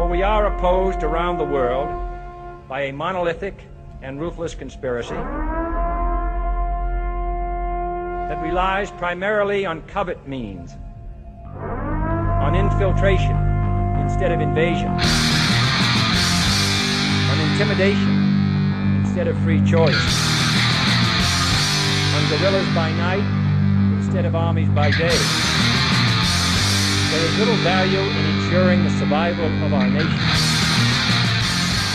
we are opposed around the world by a monolithic and ruthless conspiracy that relies primarily on covert means, on infiltration instead of invasion, on intimidation instead of free choice, on guerrillas by night instead of armies by day. There is little value in ensuring the survival of our nation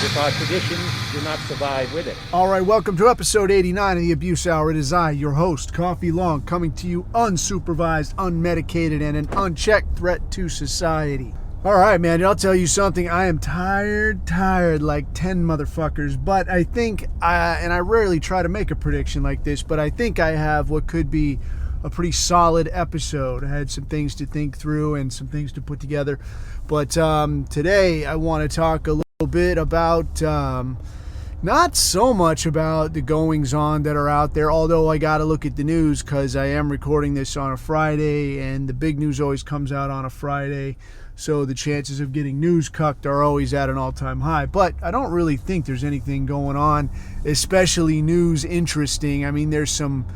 if our traditions do not survive with it. All right, welcome to episode 89 of the Abuse Hour. It is I, your host, Coffee Long, coming to you unsupervised, unmedicated, and an unchecked threat to society. All right, man, I'll tell you something. I am tired like 10 motherfuckers, but I think, and I rarely try to make a prediction like this, but I think I have what could be a pretty solid episode. I had some things to think through and some things to put together, but today I want to talk a little bit about, not so much about the goings-on that are out there, although I got to look at the news because I am recording this on a Friday, and the big news always comes out on a Friday. So the chances of getting news cucked are always at an all-time high. But I don't really think there's anything going on, especially news interesting. I mean, there's some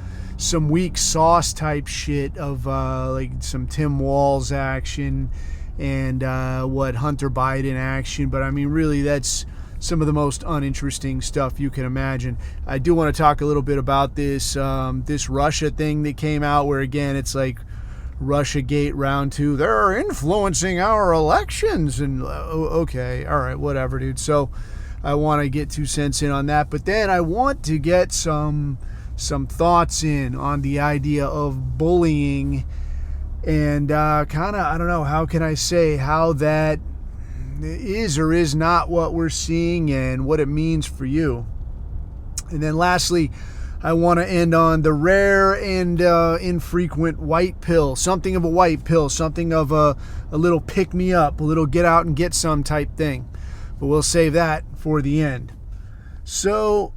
weak sauce type shit of like some Tim Walz action and Hunter Biden action. But I mean, really, that's some of the most uninteresting stuff you can imagine. I do want to talk a little bit about this Russia thing that came out, where again, it's like Russiagate round 2. They're influencing our elections, and okay, all right, whatever, dude. So I want to get 2 cents in on that, but then I want to get some thoughts in on the idea of bullying and kind of, I don't know, how can I say how that is or is not what we're seeing and what it means for you. And then lastly, I want to end on the rare and infrequent white pill, something of a white pill, something of a little pick-me-up, a little get-out-and-get-some type thing. But we'll save that for the end. So,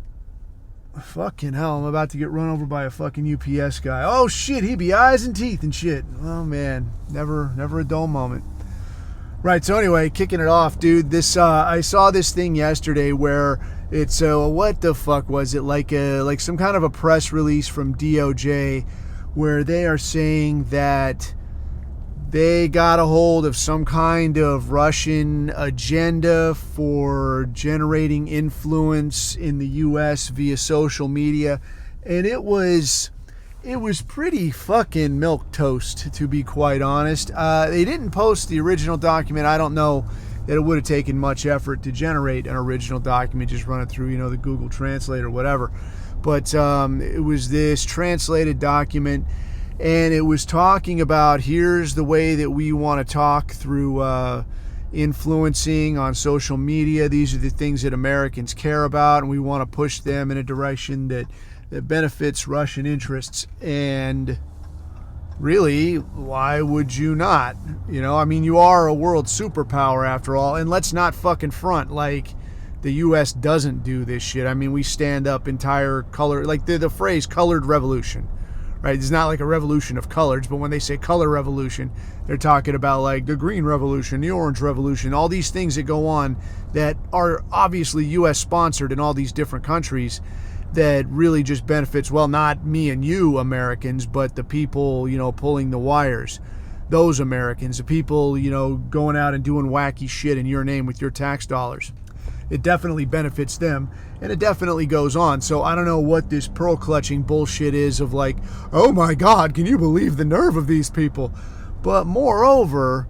fucking hell, I'm about to get run over by a fucking UPS guy. Oh, shit, he be eyes and teeth and shit. Oh, man, never a dull moment. Right, so anyway, kicking it off, dude, I saw this thing yesterday where it's what the fuck was it, like some kind of a press release from DOJ where they are saying that they got a hold of some kind of Russian agenda for generating influence in the US via social media, and it was pretty fucking milquetoast, to be quite honest. They didn't post the original document. I don't know that it would have taken much effort to generate an original document, just run it through, the Google Translate or whatever. But it was this translated document, and it was talking about, here's the way that we want to talk through influencing on social media. These are the things that Americans care about, and we want to push them in a direction that benefits Russian interests. And really, why would you not? I mean, you are a world superpower after all, and let's not fucking front like the U.S. doesn't do this shit. I mean, we stand up entire color, like the phrase colored revolution, right? It's not like a revolution of colors, but when they say color revolution, they're talking about like the green revolution, the orange revolution, all these things that go on that are obviously U.S. sponsored in all these different countries, that really just benefits, well, not me and you Americans, but the people, pulling the wires. Those Americans, the people, going out and doing wacky shit in your name with your tax dollars. It definitely benefits them, and it definitely goes on. So I don't know what this pearl clutching bullshit is of like, oh my God, can you believe the nerve of these people? But moreover,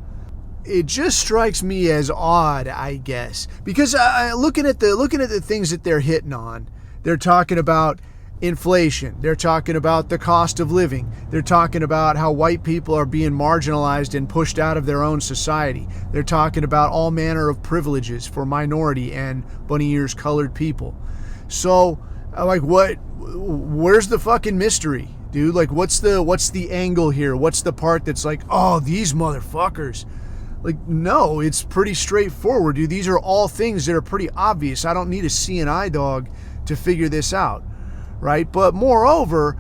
it just strikes me as odd, I guess, because looking at the things that they're hitting on. They're talking about inflation. They're talking about the cost of living. They're talking about how white people are being marginalized and pushed out of their own society. They're talking about all manner of privileges for minority and bunny ears colored people. So, like, where's the fucking mystery, dude? Like, what's the angle here? What's the part that's like, oh, these motherfuckers? Like, no, it's pretty straightforward, dude. These are all things that are pretty obvious. I don't need a CNI dog to figure this out, right? But moreover,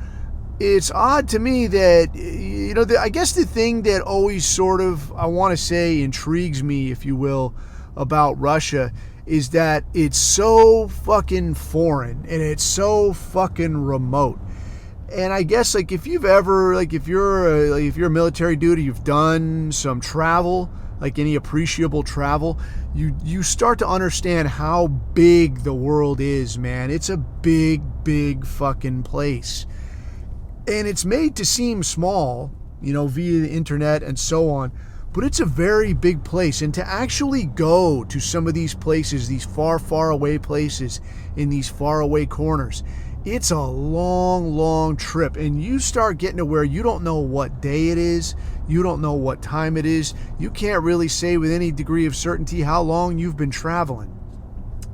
it's odd to me that, I guess the thing that always sort of, I want to say, intrigues me, if you will, about Russia is that it's so fucking foreign and it's so fucking remote. And I guess like if you've ever, like if you're a military dude or you've done some travel, like any appreciable travel, you start to understand how big the world is, man. It's a big fucking place. And it's made to seem small, you know, via the internet and so on, but it's a very big place. And to actually go to some of these places, these far away places in these far away corners, it's a long trip. And you start getting to where you don't know what day it is. You don't know what time it is. You can't really say with any degree of certainty how long you've been traveling.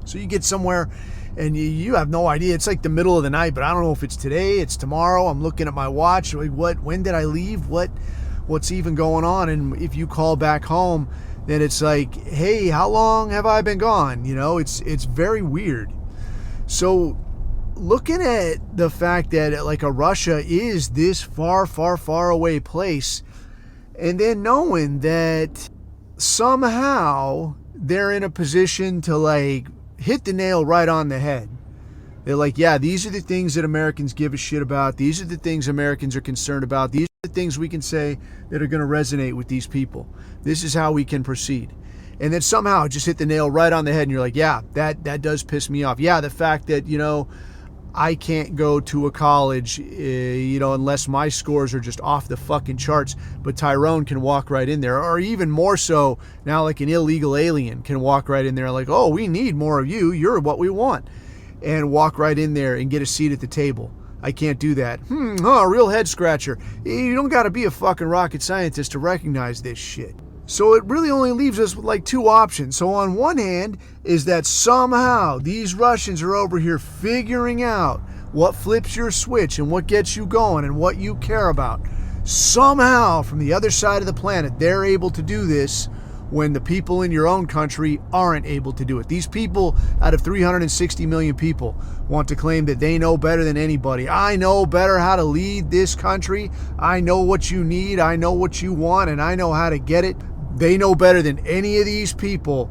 So you get somewhere and you have no idea. It's like the middle of the night, but I don't know if it's today, it's tomorrow. I'm looking at my watch. When did I leave? What's even going on? And if you call back home, then it's like, hey, how long have I been gone? You know, it's very weird. So looking at the fact that like a Russia is this far away place, and then knowing that somehow they're in a position to like hit the nail right on the head. They're like, yeah, these are the things that Americans give a shit about. These are the things Americans are concerned about. These are the things we can say that are going to resonate with these people. This is how we can proceed. And then somehow just hit the nail right on the head. And you're like, yeah, that does piss me off. Yeah, the fact that, you know, I can't go to a college, you know, unless my scores are just off the fucking charts. But Tyrone can walk right in there. Or even more so, now like an illegal alien can walk right in there like, oh, we need more of you. You're what we want. And walk right in there and get a seat at the table. I can't do that. Real head scratcher. You don't got to be a fucking rocket scientist to recognize this shit. So it really only leaves us with like two options. So on one hand is that somehow these Russians are over here figuring out what flips your switch and what gets you going and what you care about. Somehow from the other side of the planet, they're able to do this when the people in your own country aren't able to do it. These people out of 360 million people want to claim that they know better than anybody. I know better how to lead this country. I know what you need. I know what you want, and I know how to get it. They know better than any of these people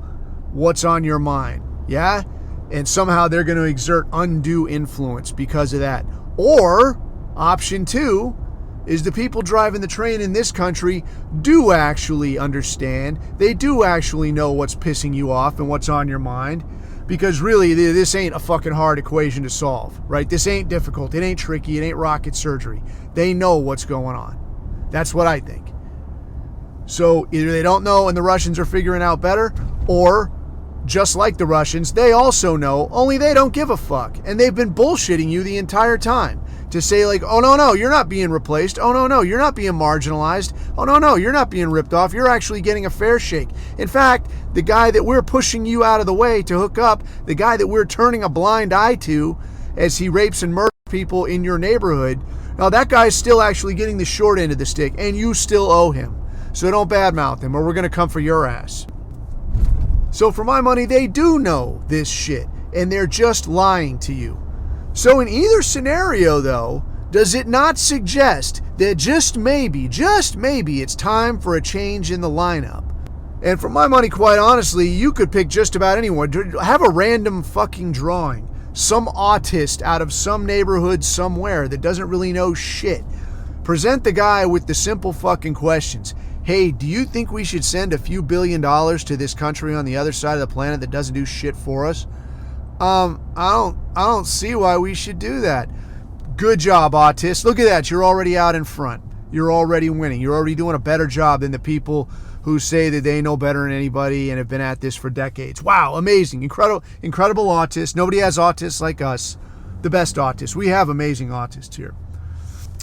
what's on your mind. Yeah? And somehow they're going to exert undue influence because of that. Or option two is the people driving the train in this country do actually understand. They do actually know what's pissing you off and what's on your mind. Because really, this ain't a fucking hard equation to solve, right? This ain't difficult. It ain't tricky. It ain't rocket surgery. They know what's going on. That's what I think. So either they don't know and the Russians are figuring out better, or just like the Russians, they also know, only they don't give a fuck. And they've been bullshitting you the entire time. To say like, oh no, you're not being replaced. Oh no, you're not being marginalized. Oh no, you're not being ripped off. You're actually getting a fair shake. In fact, the guy that we're pushing you out of the way to hook up, the guy that we're turning a blind eye to as he rapes and murders people in your neighborhood, now that guy's still actually getting the short end of the stick, and you still owe him. So don't badmouth him, or we're going to come for your ass. So for my money, they do know this shit, and they're just lying to you. So in either scenario, though, does it not suggest that just maybe it's time for a change in the lineup? And for my money, quite honestly, you could pick just about anyone. Have a random fucking drawing. Some autist out of some neighborhood somewhere that doesn't really know shit. Present the guy with the simple fucking questions. Hey, do you think we should send a few $1 billion to this country on the other side of the planet that doesn't do shit for us? I don't see why we should do that. Good job, autist. Look at that. You're already out in front. You're already winning. You're already doing a better job than the people who say that they know better than anybody and have been at this for decades. Wow, amazing. Incredible autist. Nobody has autists like us. The best autists. We have amazing autists here.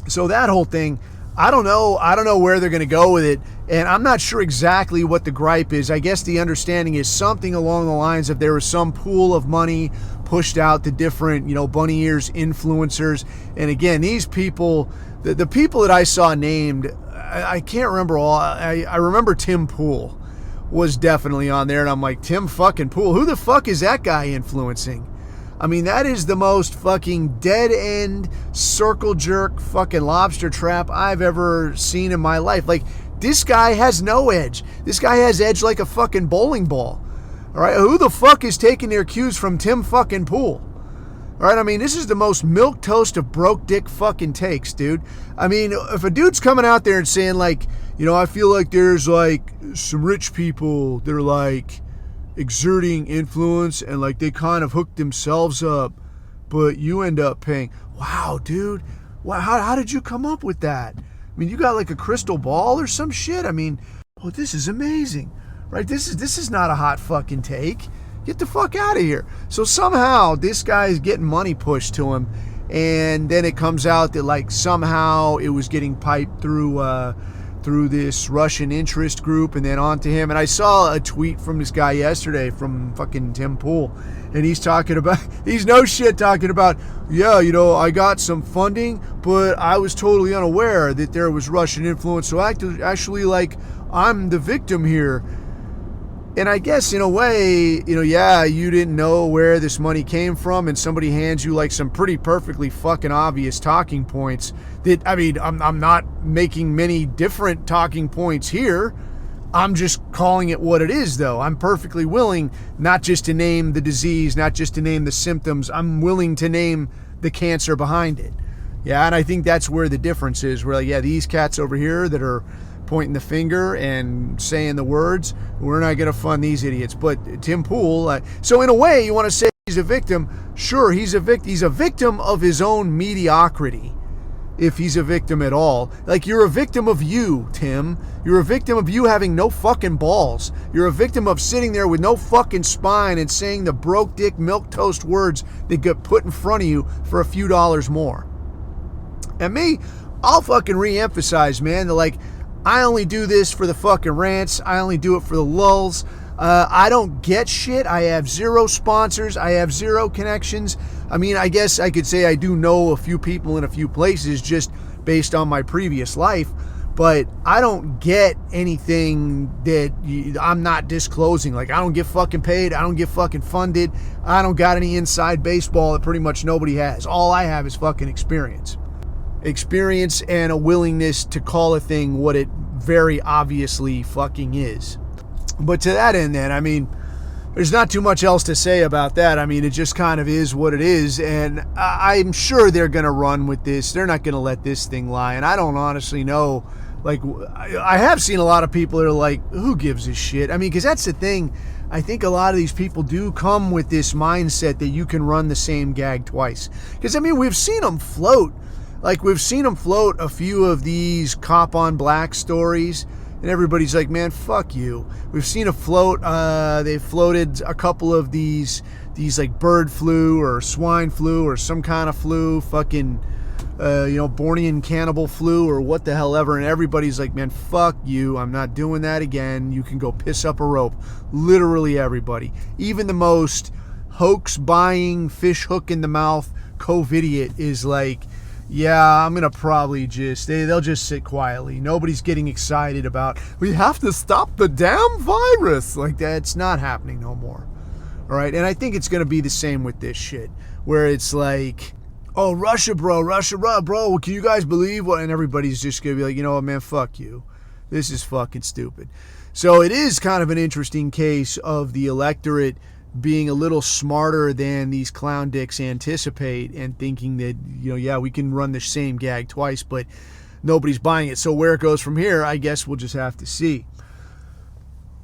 So that whole thing, I don't know where they're going to go with it, and I'm not sure exactly what the gripe is. I guess the understanding is something along the lines of there was some pool of money pushed out to different, bunny ears influencers. And again, these people, the people that I saw named, I can't remember all. I remember Tim Pool was definitely on there, and I'm like, Tim fucking Pool, who the fuck is that guy influencing? I mean, that is the most fucking dead-end, circle jerk fucking lobster trap I've ever seen in my life. Like, this guy has no edge. This guy has edge like a fucking bowling ball. All right, who the fuck is taking their cues from Tim fucking Pool? All right, I mean, this is the most milquetoast of broke dick fucking takes, dude. I mean, if a dude's coming out there and saying, like, you know, I feel like there's, like, some rich people that are, like, exerting influence and, like, they kind of hook themselves up, but you end up paying. Wow, dude. Wow, how did you come up with that? I mean, you got, like, a crystal ball or some shit? I mean, oh, this is amazing, right? This is not a hot fucking take. Get the fuck out of here. So somehow this guy is getting money pushed to him, and then it comes out that, like, somehow it was getting piped through this Russian interest group and then onto him. And I saw a tweet from this guy yesterday from fucking Tim Pool, and he's talking about, he's no shit talking about, yeah, you know, I got some funding, but I was totally unaware that there was Russian influence. So actually, like, I'm the victim here. And I guess in a way, you know, yeah, you didn't know where this money came from, and somebody hands you like some pretty perfectly fucking obvious talking points that, I mean, I'm not making many different talking points here. I'm just calling it what it is, though. I'm perfectly willing not just to name the disease, not just to name the symptoms. I'm willing to name the cancer behind it. Yeah, and I think that's where the difference is. Where, like, yeah, these cats over here that are pointing the finger and saying the words, we're not going to fund these idiots. But Tim Pool, so in a way, you want to say he's a victim. Sure, he's a victim. He's a victim of his own mediocrity, if he's a victim at all. Like, you're a victim of you, Tim. You're a victim of you having no fucking balls. You're a victim of sitting there with no fucking spine and saying the broke dick milquetoast words that get put in front of you for a few dollars more. And me, I'll fucking re-emphasize, man, that, like, I only do this for the fucking rants. I only do it for the lulz. I don't get shit. I have zero sponsors. I have zero connections. I mean, I guess I could say I do know a few people in a few places just based on my previous life, but I don't get anything that I'm not disclosing. Like, I don't get fucking paid. I don't get fucking funded. I don't got any inside baseball that pretty much nobody has. All I have is fucking experience. Experience and a willingness to call a thing what it very obviously fucking is. But to that end, then, I mean, there's not too much else to say about that. I mean, it just kind of is what it is, and I'm sure they're going to run with this. They're not going to let this thing lie, and I don't honestly know. Like, I have seen a lot of people that are like, who gives a shit? I mean, because that's the thing. I think a lot of these people do come with this mindset that you can run the same gag twice. Because, I mean, we've seen them float. Like, we've seen them float a few of these cop on black stories, and everybody's like, man, fuck you. We've seen a float, they floated a couple of these like bird flu or swine flu or some kind of flu, fucking, Bornean cannibal flu or what the hell ever, and everybody's like, man, fuck you, I'm not doing that again. You can go piss up a rope. Literally everybody. Even the most hoax-buying, fish hook in the mouth COVIDiot is like, yeah, I'm going to probably they'll just sit quietly. Nobody's getting excited about, we have to stop the damn virus. Like, that's not happening no more. All right. And I think it's going to be the same with this shit, where it's like, oh, Russia, bro, can you guys believe what? And everybody's just going to be like, you know what, man, fuck you. This is fucking stupid. So it is kind of an interesting case of the electorate being a little smarter than these clown dicks anticipate and thinking that, yeah, we can run the same gag twice, but nobody's buying it. So where it goes from here, I guess we'll just have to see.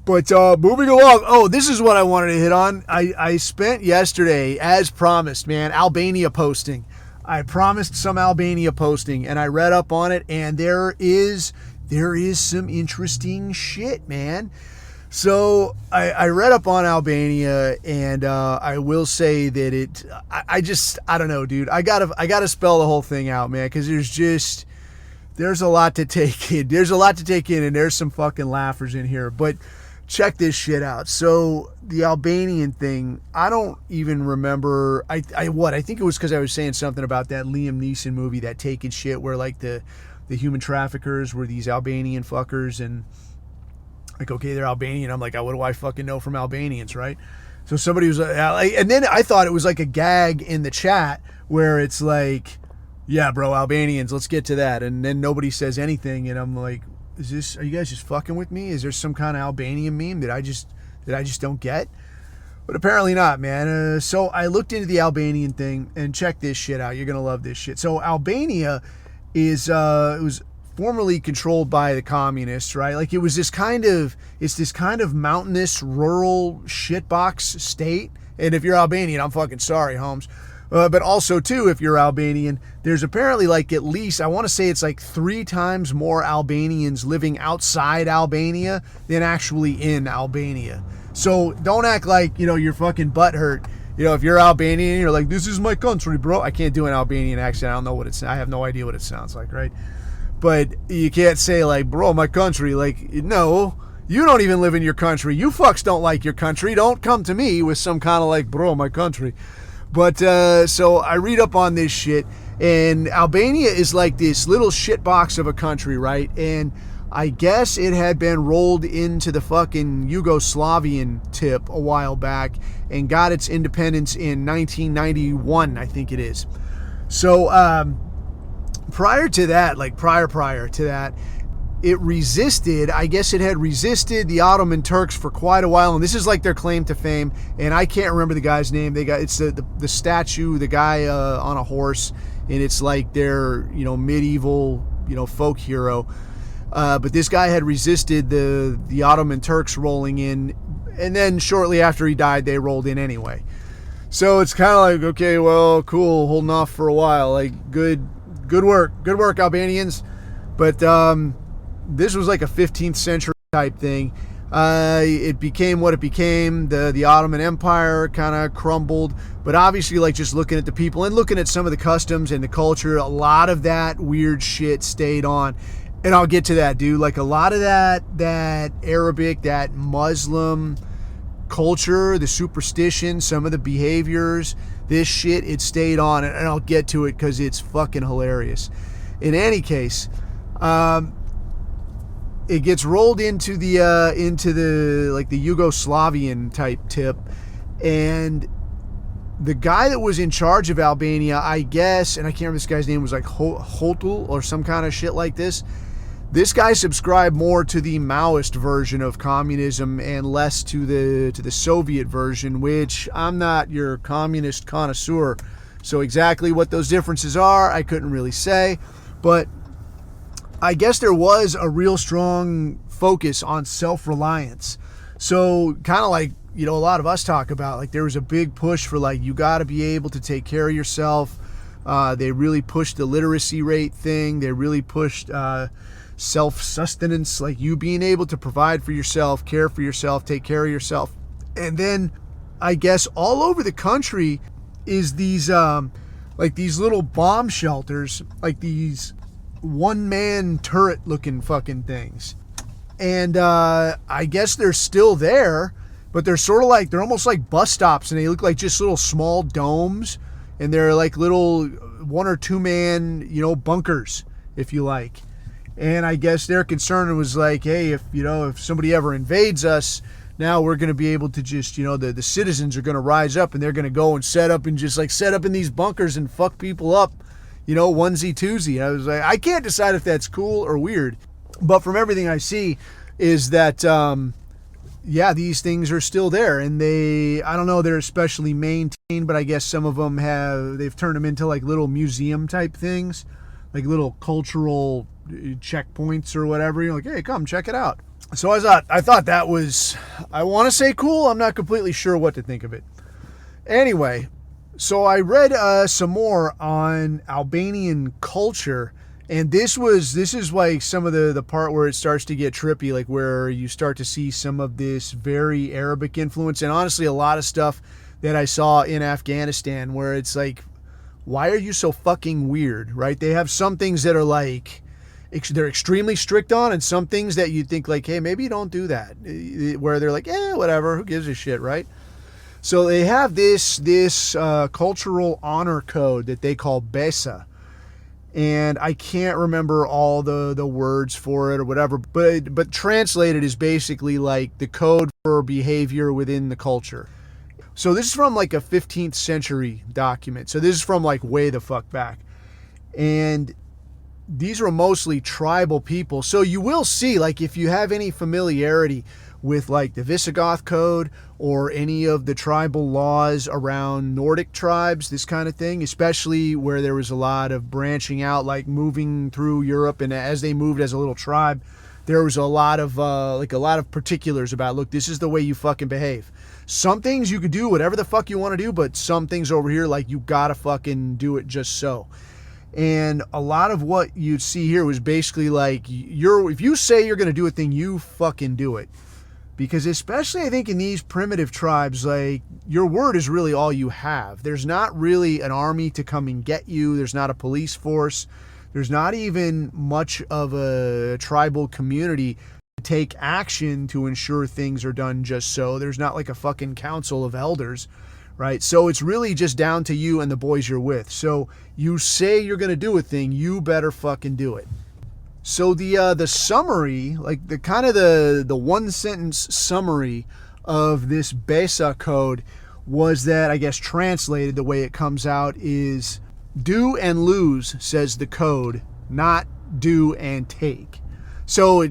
But moving along, oh, this is what I wanted to hit on. I spent yesterday, as promised, man, Albania-posting. I promised some Albania-posting, and I read up on it, and there is some interesting shit, man. So I read up on Albania, and I will say that I don't know, dude. I gotta spell the whole thing out, man, because there's a lot to take in. There's a lot to take in, and there's some fucking laughers in here. But check this shit out. So the Albanian thing, I don't even remember. I think it was because I was saying something about that Liam Neeson movie, that Taken shit, where like the human traffickers were these Albanian fuckers, and like, okay, they're Albanian. I'm like, what do I fucking know from Albanians, right? So somebody was like, and then I thought it was like a gag in the chat where it's like, yeah, bro, Albanians, let's get to that. And then nobody says anything, and I'm like, are you guys just fucking with me? Is there some kind of Albanian meme that I just don't get? But apparently not, man. So I looked into the Albanian thing, and check this shit out. You're going to love this shit. So Albania is, it was formerly controlled by the communists, right? Like it's this kind of mountainous, rural shitbox state. And if you're Albanian, I'm fucking sorry, Holmes. But also, too, if you're Albanian, there's apparently like at least, I want to say it's like 3 times more Albanians living outside Albania than actually in Albania. So don't act like, you're fucking butthurt. If you're Albanian, you're like, this is my country, bro. I can't do an Albanian accent. I have no idea what it sounds like, right? But you can't say like, bro, my country. Like, no, you don't even live in your country. You fucks don't like your country. Don't come to me with some kind of like, bro, my country. But so I read up on this shit, and Albania is like this little shitbox of a country, right? And I guess it had been rolled into the fucking Yugoslavian tip a while back and got its independence in 1991, I think it is. So prior to that, it resisted, I guess it had resisted the Ottoman Turks for quite a while, and this is like their claim to fame, and I can't remember the guy's name. It's the statue, the guy on a horse, and it's like their, medieval, folk hero. But this guy had resisted the Ottoman Turks rolling in, and then shortly after he died, they rolled in anyway. So it's kind of like, okay, well, cool, holding off for a while, like good work, Albanians. But this was like a 15th century type thing. It became what it became. The Ottoman Empire kind of crumbled, but obviously, like, just looking at the people and looking at some of the customs and the culture, a lot of that weird shit stayed on. And I'll get to that, dude. Like, a lot of that Arabic, that Muslim culture, the superstition, some of the behaviors, this shit, it stayed on. And I'll get to it because it's fucking hilarious. In any case, it gets rolled into the Yugoslavian type tip, and the guy that was in charge of Albania, I guess, and I can't remember, this guy's name was like Hotul or some kind of shit like this. This guy subscribed more to the Maoist version of communism and less to the Soviet version, which I'm not your communist connoisseur, so exactly what those differences are, I couldn't really say, but I guess there was a real strong focus on self-reliance. So kind of like, a lot of us talk about, like, there was a big push for, like, you got to be able to take care of yourself. They really pushed the literacy rate thing. They really pushed self-sustenance, like you being able to provide for yourself, care for yourself, take care of yourself. And then I guess all over the country is these like these little bomb shelters, like these one-man turret looking fucking things. And I guess they're still there, but they're sort of like, they're almost like bus stops, and they look like just little small domes, and they're like little 1 or 2 man, bunkers, if you like. And I guess their concern was like, hey, if somebody ever invades us, now we're going to be able to just, the citizens are going to rise up, and they're going to go and set up in these bunkers and fuck people up, onesie twosie. I was like, I can't decide if that's cool or weird. But from everything I see is that, these things are still there, and I don't know, they're especially maintained, but I guess some of them they've turned them into like little museum type things, like little cultural checkpoints or whatever. You're like, hey, come check it out. So I thought that was, I want to say cool. I'm not completely sure what to think of it. Anyway, so I read some more on Albanian culture, and this is like some of the part where it starts to get trippy, like where you start to see some of this very Arabic influence, and honestly a lot of stuff that I saw in Afghanistan where it's like, why are you so fucking weird, right? They have some things that are like, they're extremely strict on, and some things that you think like, hey, maybe don't do that, where they're like, whatever, who gives a shit, right? So they have this cultural honor code that they call BESA, and I can't remember all the words for it or whatever, but translated is basically like the code for behavior within the culture. So this is from like a 15th century document. So this is from like way the fuck back, and these are mostly tribal people. So you will see, like, if you have any familiarity with like the Visigoth code or any of the tribal laws around Nordic tribes, this kind of thing, especially where there was a lot of branching out, like moving through Europe. And as they moved as a little tribe, there was a lot of particulars about, look, this is the way you fucking behave. Some things you could do whatever the fuck you want to do, but some things over here, like, you gotta fucking do it just so. And a lot of what you'd see here was basically like, if you say you're gonna do a thing, you fucking do it. Because especially, I think, in these primitive tribes, like, your word is really all you have. There's not really an army to come and get you. There's not a police force. There's not even much of a tribal community to take action to ensure things are done just so. There's not like a fucking council of elders, right? So it's really just down to you and the boys you're with. So you say you're going to do a thing, you better fucking do it. So the summary, like the one sentence summary of this BESA code was that, I guess translated the way it comes out, is do and lose, says the code, not do and take. So,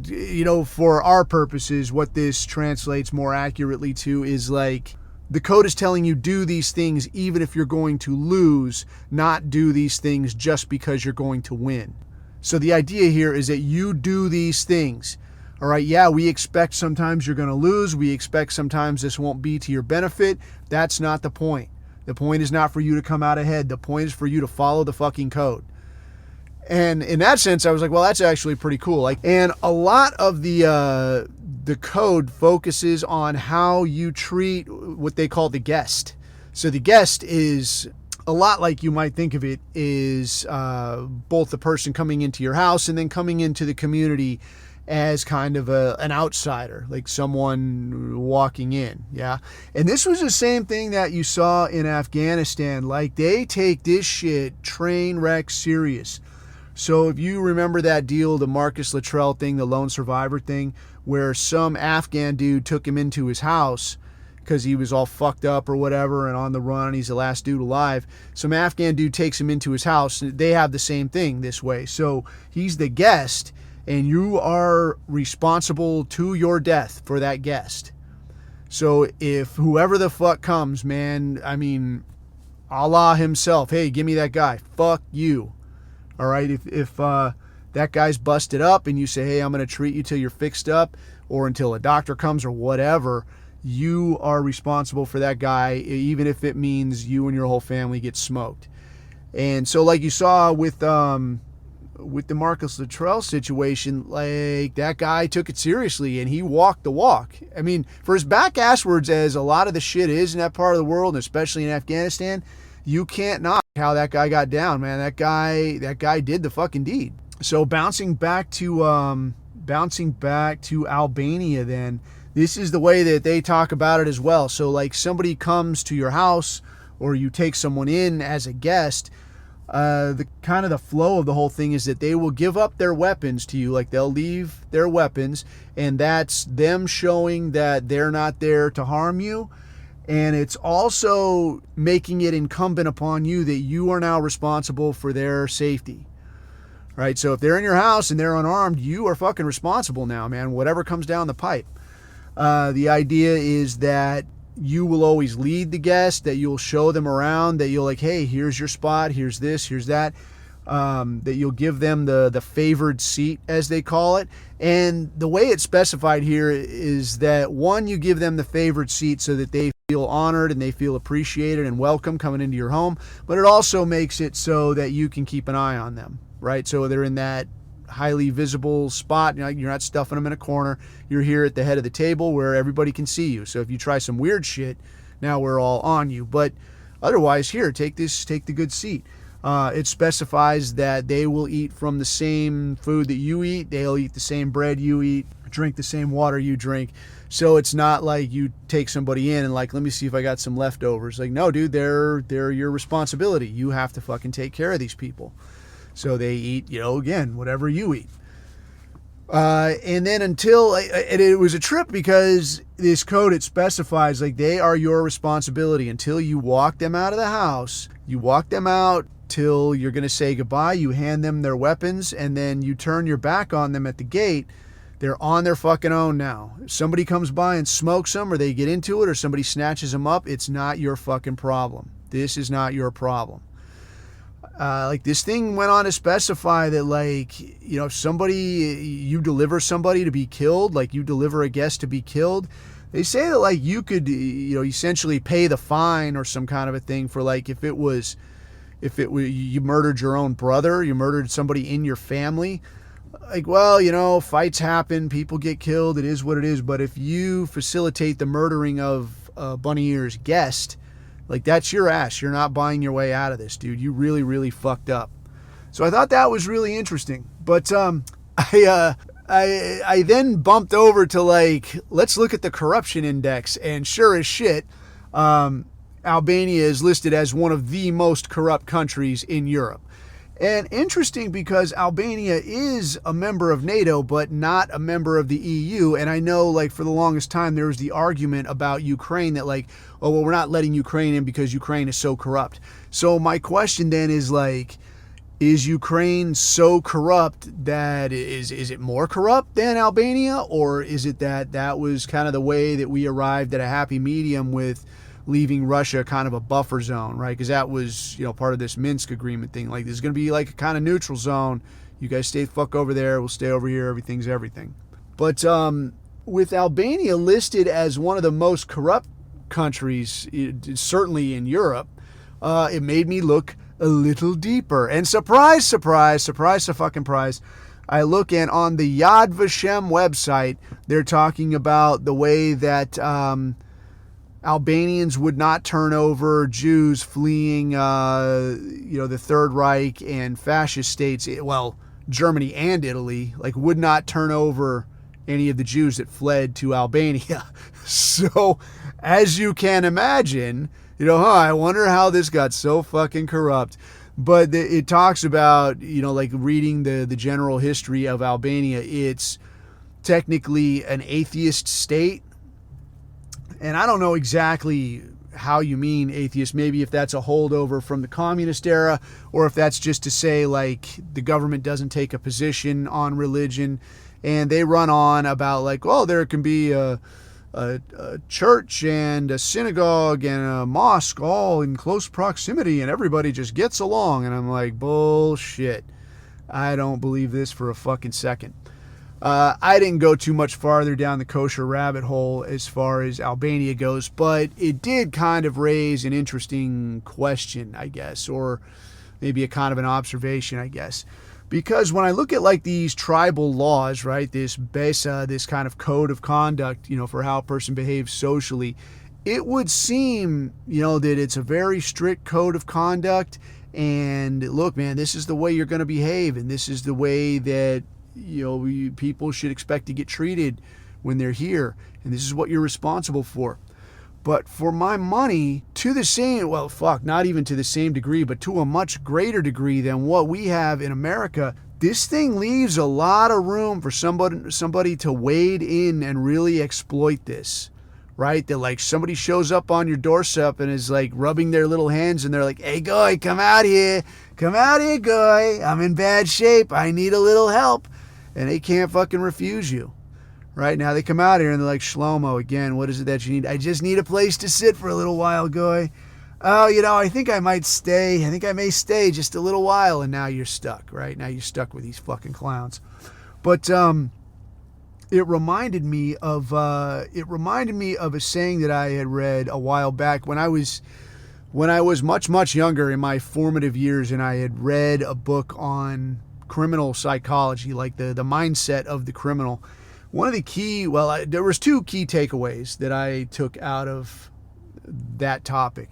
for our purposes, what this translates more accurately to is like, the code is telling you do these things even if you're going to lose, not do these things just because you're going to win. So the idea here is that you do these things. All right, yeah, we expect sometimes you're going to lose. We expect sometimes this won't be to your benefit. That's not the point. The point is not for you to come out ahead. The point is for you to follow the fucking code. And in that sense, I was like, well, that's actually pretty cool. Like, and a lot of the code focuses on how you treat what they call the guest. So the guest is a lot like you might think of it, is both the person coming into your house and then coming into the community as kind of an outsider, like someone walking in. Yeah. And this was the same thing that you saw in Afghanistan. Like, they take this shit train wreck serious. So if you remember that deal, the Marcus Luttrell thing, the lone survivor thing, where some Afghan dude took him into his house because he was all fucked up or whatever and on the run, and he's the last dude alive. Some Afghan dude takes him into his house. They have the same thing this way. So he's the guest, and you are responsible to your death for that guest. So if whoever the fuck comes, man, I mean, Allah himself, hey, give me that guy. Fuck you. All right, if that guy's busted up and you say, hey, I'm going to treat you till you're fixed up or until a doctor comes or whatever, you are responsible for that guy, even if it means you and your whole family get smoked. And so, like you saw with the Marcus Luttrell situation, like, that guy took it seriously and he walked the walk. I mean, for as back-asswards as a lot of the shit is in that part of the world, and especially in Afghanistan, you can't knock how that guy got down, man. That guy did the fucking deed. So bouncing back to Albania, then, this is the way that they talk about it as well. So, like, somebody comes to your house or you take someone in as a guest, the kind of the flow of the whole thing is that they will give up their weapons to you. Like, they'll leave their weapons, and that's them showing that they're not there to harm you. And it's also making it incumbent upon you that you are now responsible for their safety. Right? So if they're in your house and they're unarmed, you are fucking responsible now, man. Whatever comes down the pipe. The idea is that you will always lead the guest, that you'll show them around, that you'll like, hey, here's your spot, here's this, here's that. That you'll give them the favored seat, as they call it. And the way it's specified here is that, one, you give them the favored seat so that they feel honored and they feel appreciated and welcome coming into your home. But it also makes it so that you can keep an eye on them, right? So they're in that highly visible spot. You're not stuffing them in a corner. You're here at the head of the table where everybody can see you. So if you try some weird shit, now we're all on you. But otherwise, here, take the good seat. It specifies that they will eat from the same food that you eat. They'll eat the same bread you eat, drink the same water you drink. So it's not like you take somebody in and like, let me see if I got some leftovers. Like, no, dude, they're your responsibility. You have to fucking take care of these people. So they eat, again, whatever you eat. And then it was a trip because this code, it specifies like they are your responsibility until you walk them out of the house. You walk them out till you're going to say goodbye. You hand them their weapons, and then you turn your back on them at the gate They're on their fucking own now. If somebody comes by and smokes them, or they get into it, or somebody snatches them up, it's not your fucking problem. This is not your problem. Like, this thing went on to specify that, like, you know, if you deliver somebody to be killed, like you deliver a guest to be killed, they say that, like, you could, you know, essentially pay the fine or some kind of a thing for, like, if it was you murdered your own brother, you murdered somebody in your family. Like, well, you know, fights happen, people get killed, it is what it is. But if you facilitate the murdering of Bunny Ear's guest, like, that's your ass. You're not buying your way out of this, dude. You really, really fucked up. So I thought that was really interesting. But I then bumped over to, like, let's look at the corruption index. And sure as shit, Albania is listed as one of the most corrupt countries in Europe. And interesting, because Albania is a member of NATO, but not a member of the EU. And I know, like, for the longest time, there was the argument about Ukraine that, like, oh, well, we're not letting Ukraine in because Ukraine is so corrupt. So my question then is, like, is Ukraine so corrupt that is it more corrupt than Albania? Or is it that was kind of the way that we arrived at a happy medium with leaving Russia kind of a buffer zone, right? Because that was, you know, part of this Minsk agreement thing. Like, there's going to be like a kind of neutral zone. You guys stay the fuck over there. We'll stay over here. Everything's everything. But with Albania listed as one of the most corrupt countries, certainly in Europe, it made me look a little deeper. And surprise, surprise, surprise to fucking prize, I look, and on the Yad Vashem website, they're talking about the way that Albanians would not turn over Jews fleeing, the Third Reich and fascist states, well, Germany and Italy, like, would not turn over any of the Jews that fled to Albania. So, as you can imagine, I wonder how this got so fucking corrupt. But it talks about, like, reading the general history of Albania. It's technically an atheist state. And I don't know exactly how you mean atheist. Maybe if that's a holdover from the communist era, or if that's just to say, like, the government doesn't take a position on religion, and they run on about, like, well, there can be a church and a synagogue and a mosque all in close proximity and everybody just gets along. And I'm like, bullshit. I don't believe this for a fucking second. I didn't go too much farther down the kosher rabbit hole as far as Albania goes, but it did kind of raise an interesting question, I guess, or maybe a kind of an observation, I guess. Because when I look at, like, these tribal laws, right, this BESA, this kind of code of conduct, for how a person behaves socially, it would seem, that it's a very strict code of conduct. And look, man, this is the way you're going to behave, and this is the way that people should expect to get treated when they're here, and this is what you're responsible for. But for my money, to the same, well, fuck, not even to the same degree, but to a much greater degree than what we have in America, this thing leaves a lot of room for somebody to wade in and really exploit this, right? That, like, somebody shows up on your doorstep and is, like, rubbing their little hands, and they're like, hey, guy, come out here, guy, I'm in bad shape, I need a little help. And they can't fucking refuse you. Right now they come out here and they're like, Shlomo, again, what is it that you need? I just need a place to sit for a little while, guy. Oh, I think I might stay. I think I may stay just a little while. And now you're stuck, right? Now you're stuck with these fucking clowns. But it reminded me of a saying that I had read a while back when I was much, much younger, in my formative years, and I had read a book on criminal psychology, like the mindset of the criminal. One of the key, there was two key takeaways that I took out of that topic.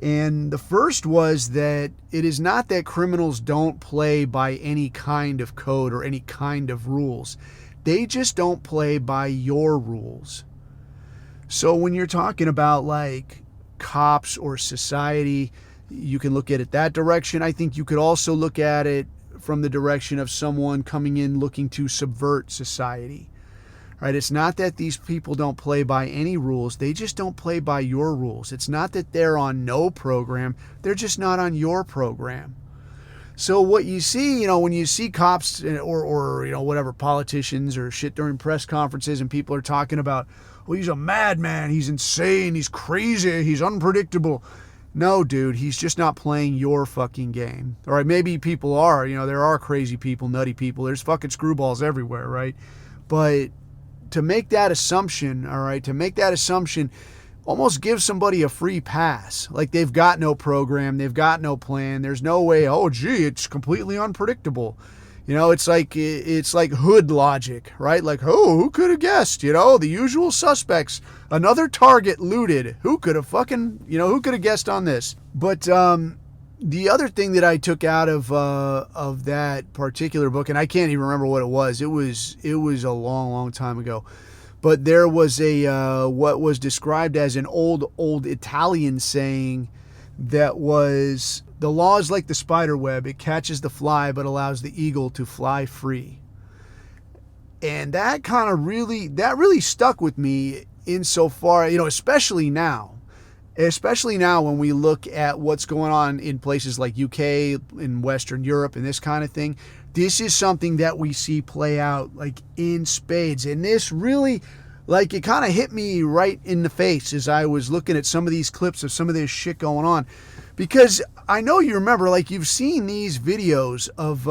And the first was that it is not that criminals don't play by any kind of code or any kind of rules. They just don't play by your rules. So when you're talking about, like, cops or society, you can look at it that direction. I think you could also look at it from the direction of someone coming in looking to subvert society. Right? It's not that these people don't play by any rules. They just don't play by your rules. It's not that they're on no program. They're just not on your program. So what you see, when you see cops or whatever, politicians or shit during press conferences, and people are talking about, well, he's a madman, he's insane, he's crazy, he's unpredictable. No, dude, he's just not playing your fucking game. All right, maybe people are, there are crazy people, nutty people. There's fucking screwballs everywhere, right? But to make that assumption, almost give somebody a free pass. Like they've got no program, they've got no plan. There's no way, oh, gee, it's completely unpredictable. It's like hood logic, right? Like, oh, who could have guessed? The usual suspects. Another target looted. Who could have guessed on this? But the other thing that I took out of that particular book, and I can't even remember what it was. It was a long, long time ago. But there was a what was described as an old Italian saying that was, the law is like the spider web. It catches the fly but allows the eagle to fly free. And that really stuck with me insofar, especially now when we look at what's going on in places like UK, in Western Europe, and this kind of thing. This is something that we see play out like in spades. And this really, like, it kind of hit me right in the face as I was looking at some of these clips of some of this shit going on. Because I know you remember, like, you've seen these videos of,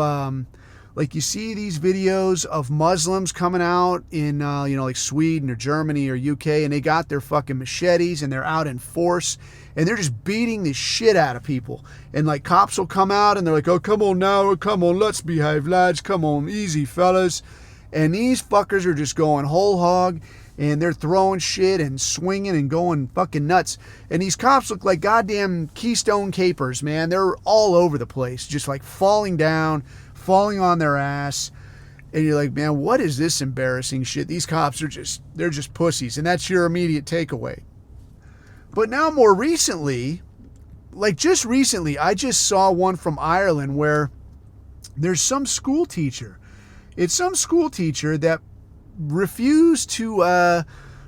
Muslims coming out in, like Sweden or Germany or UK, and they got their fucking machetes and they're out in force and they're just beating the shit out of people. And like cops will come out and they're like, oh, come on now, come on, let's behave, lads, come on, easy, fellas. And these fuckers are just going whole hog, and they're throwing shit and swinging and going fucking nuts. And these cops look like goddamn Keystone Capers, man. They're all over the place, just like falling down, falling on their ass. And you're like, man, what is this embarrassing shit? These cops they're just pussies. And that's your immediate takeaway. But now more recently, I just saw one from Ireland where there's some school teacher. It's some school teacher that refused to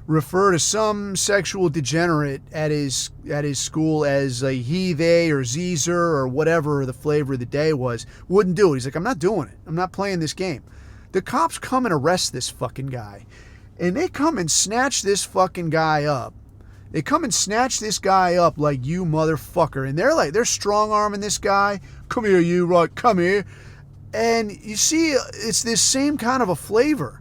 refer to some sexual degenerate at his school as a he, they, or Zyzz or whatever the flavor of the day was. Wouldn't do it. He's like, I'm not doing it. I'm not playing this game. The cops come and arrest this fucking guy. And they come and snatch this fucking guy up. They come and snatch this guy up like, you motherfucker. And they're strong-arming this guy. Come here, you, right, come here. And you see, it's this same kind of a flavor.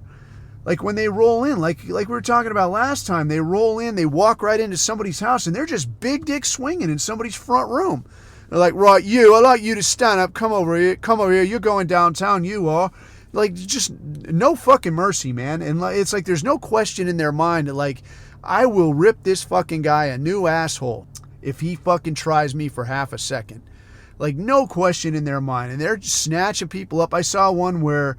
Like when they roll in, like we were talking about last time, they roll in, they walk right into somebody's house, and they're just big dick swinging in somebody's front room. They're like, right, I'd like you to stand up, come over here, you're going downtown, you are. Like, just no fucking mercy, man. And it's like there's no question in their mind that, like, I will rip this fucking guy a new asshole if he fucking tries me for half a second. Like, no question in their mind. And they're snatching people up. I saw one where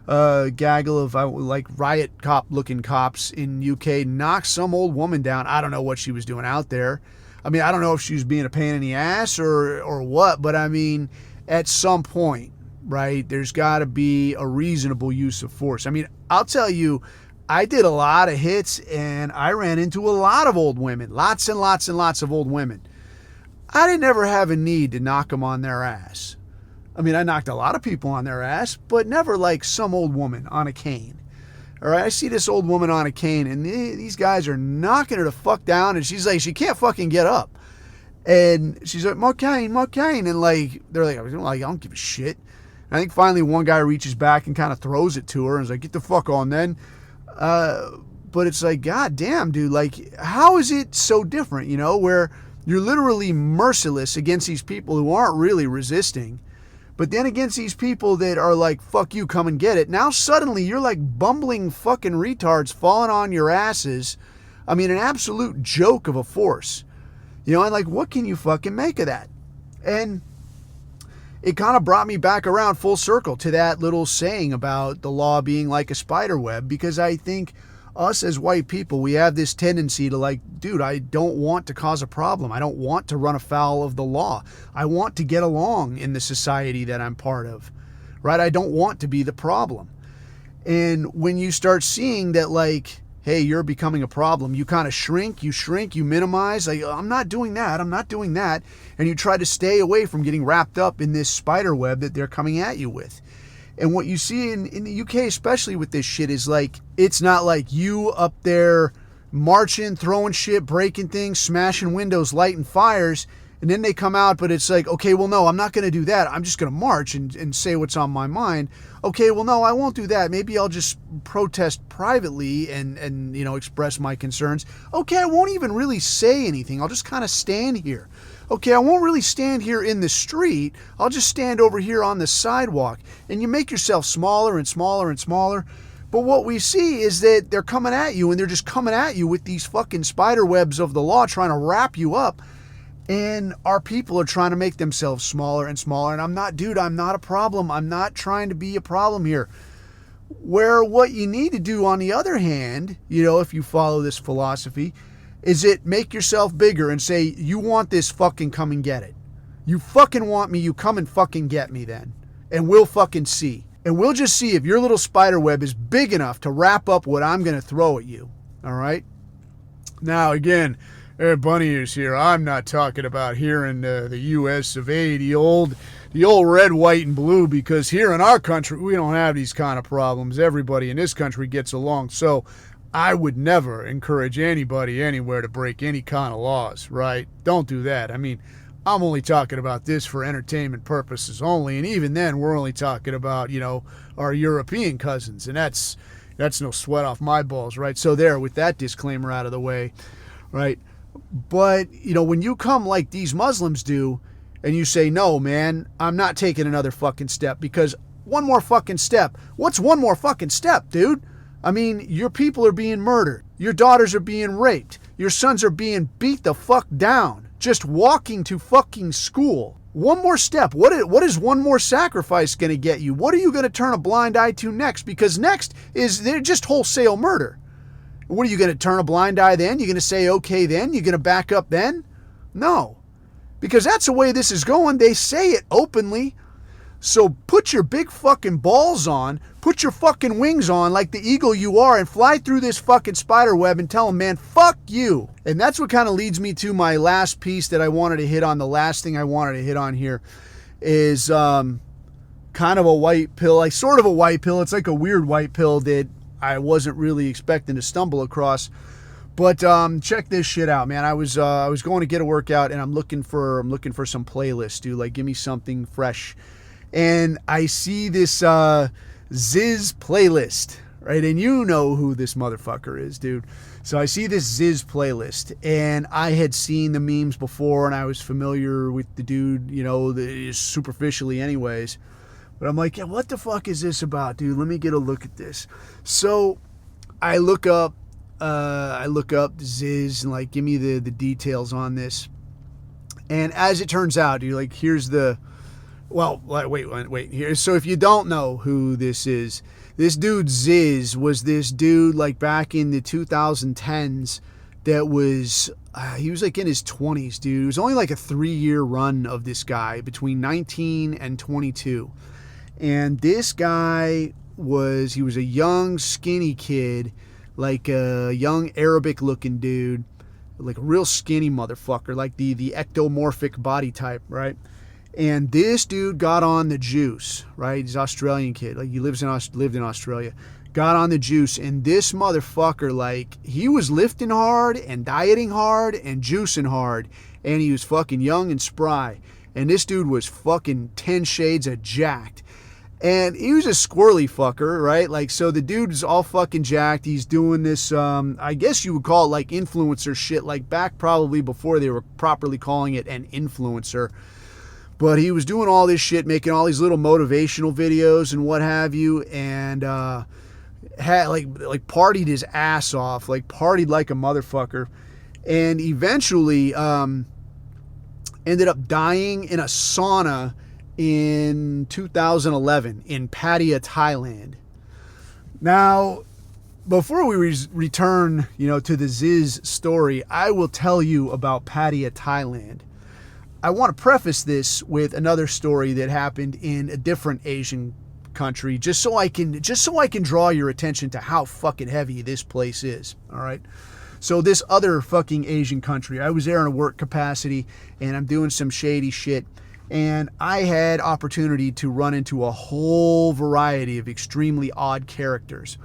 a gaggle of like riot cop looking cops in UK knocked some old woman down. I don't know what she was doing out there. I mean, I don't know if she was being a pain in the ass or what, but I mean, at some point, right, there's got to be a reasonable use of force. I mean, I'll tell you, I did a lot of hits and I ran into a lot of old women, lots and lots and lots of old women. I didn't ever have a need to knock them on their ass. I mean, I knocked a lot of people on their ass, but never like some old woman on a cane. All right, I see this old woman on a cane, and these guys are knocking her the fuck down, and she's like, she can't fucking get up. And she's like, my cane, and like, they're like, I don't give a shit. And I think finally one guy reaches back and kind of throws it to her, and is like, get the fuck on then. But it's like, god damn, dude, like, how is it so different, where you're literally merciless against these people who aren't really resisting, but then against these people that are like, fuck you, come and get it. Now suddenly you're like bumbling fucking retards falling on your asses. I mean, an absolute joke of a force. And like, what can you fucking make of that? And it kind of brought me back around full circle to that little saying about the law being like a spider web, because I think us as white people, we have this tendency to like, dude, I don't want to cause a problem. I don't want to run afoul of the law. I want to get along in the society that I'm part of, right? I don't want to be the problem. And when you start seeing that, like, hey, you're becoming a problem. You kind of shrink, you minimize. Like, I'm not doing that. And you try to stay away from getting wrapped up in this spider web that they're coming at you with. And what you see in the UK, especially with this shit, is like, it's not like you up there marching, throwing shit, breaking things, smashing windows, lighting fires, and then they come out, but it's like, okay, well, no, I'm not going to do that. I'm just going to march and say what's on my mind. Okay, well, no, I won't do that. Maybe I'll just protest privately and express my concerns. Okay, I won't even really say anything. I'll just kind of stand here. Okay, I won't really stand here in the street. I'll just stand over here on the sidewalk. And you make yourself smaller and smaller and smaller. But what we see is that they're coming at you, and they're just coming at you with these fucking spider webs of the law trying to wrap you up. And our people are trying to make themselves smaller and smaller. And I'm not a problem. I'm not trying to be a problem here. Where what you need to do, on the other hand, if you follow this philosophy, is it make yourself bigger and say, you want this, fucking come and get it. You fucking want me, you come and fucking get me then. And we'll fucking see. And we'll just see if your little spider web is big enough to wrap up what I'm going to throw at you. All right? Now, again, Bunny is here. I'm not talking about here in the U.S. of A., the old red, white, and blue, because here in our country, we don't have these kind of problems. Everybody in this country gets along. So I would never encourage anybody anywhere to break any kind of laws, right? Don't do that. I mean, I'm only talking about this for entertainment purposes only. And even then, we're only talking about, our European cousins. And that's no sweat off my balls, right? So there, with that disclaimer out of the way, right? But, when you come like these Muslims do and you say, no, man, I'm not taking another fucking step, because one more fucking step. What's one more fucking step, dude? I mean, your people are being murdered. Your daughters are being raped. Your sons are being beat the fuck down just walking to fucking school. One more step. What is one more sacrifice going to get you? What are you going to turn a blind eye to next? Because next is they're just wholesale murder. What are you going to turn a blind eye then? You're going to say, okay then? You're going to back up then? No. Because that's the way this is going. They say it openly. So put your big fucking balls on, put your fucking wings on like the eagle you are, and fly through this fucking spider web and tell them, man, fuck you. And that's what kind of leads me to my last piece that I wanted to hit on. The last thing I wanted to hit on here is kind of a white pill, like sort of a white pill. It's like a weird white pill that I wasn't really expecting to stumble across. But check this shit out, man. I was going to get a workout, and I'm looking for some playlists, dude. Like, give me something fresh. And I see this Zyzz playlist, right? And you know who this motherfucker is, dude. So I see this Zyzz playlist, and I had seen the memes before, and I was familiar with the dude, superficially anyways. But I'm like, yeah, what the fuck is this about, dude? Let me get a look at this. So I look up Zyzz and like give me the details on this. And as it turns out, dude, like here's the wait here. So if you don't know who this is, this dude Zyzz was this dude like back in the 2010s that was he was like in his 20s, dude. It was only like a 3-year run of this guy between 19 and 22. And this guy was a young skinny kid, like a young Arabic looking dude, like a real skinny motherfucker, like the ectomorphic body type, right? And this dude got on the juice, right? He's an Australian kid, like he lived in Australia. Got on the juice, and this motherfucker, like he was lifting hard and dieting hard and juicing hard, and he was fucking young and spry. And this dude was fucking 10 shades of jacked. And he was a squirrely fucker, right? Like, so the dude's all fucking jacked. He's doing this, I guess you would call it like influencer shit, like back probably before they were properly calling it an influencer. But he was doing all this shit, making all these little motivational videos and what have you, and had like partied his ass off, like partied like a motherfucker, and eventually ended up dying in a sauna in 2011 in Pattaya, Thailand. Now, before we return, to the Zyzz story, I will tell you about Pattaya, Thailand. I want to preface this with another story that happened in a different Asian country just so I can draw your attention to how fucking heavy this place is. All right. So this other fucking Asian country, I was there in a work capacity and I'm doing some shady shit. And I had opportunity to run into a whole variety of extremely odd characters.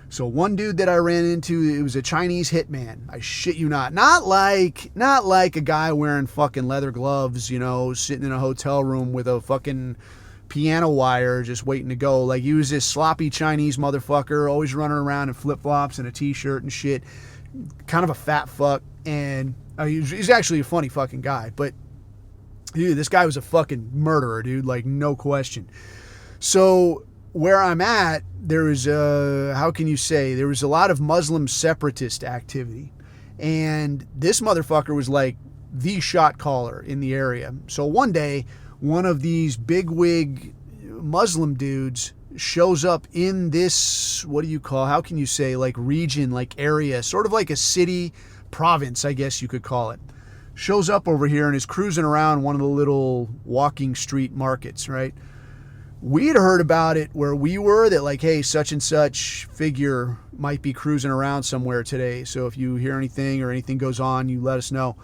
So one dude that I ran into, it was a Chinese hitman. I shit you not. Not like a guy wearing fucking leather gloves, you know, sitting in a hotel room with a fucking piano wire just waiting to go. Like, he was this sloppy Chinese motherfucker, always running around in flip-flops and a t-shirt and shit. Kind of a fat fuck. And he's actually a funny fucking guy. But, dude, this guy was a fucking murderer, dude. Like, no question. So where I'm at, there is there was a lot of Muslim separatist activity. And this motherfucker was like the shot caller in the area. So one day, one of these bigwig Muslim dudes shows up in this, like region, like area, sort of like a city, province, I guess you could call it. Shows up over here and is cruising around one of the little walking street markets, right? We had heard about it where we were, that like, hey, such and such figure might be cruising around somewhere today. So if you hear anything or anything goes on, you let us know.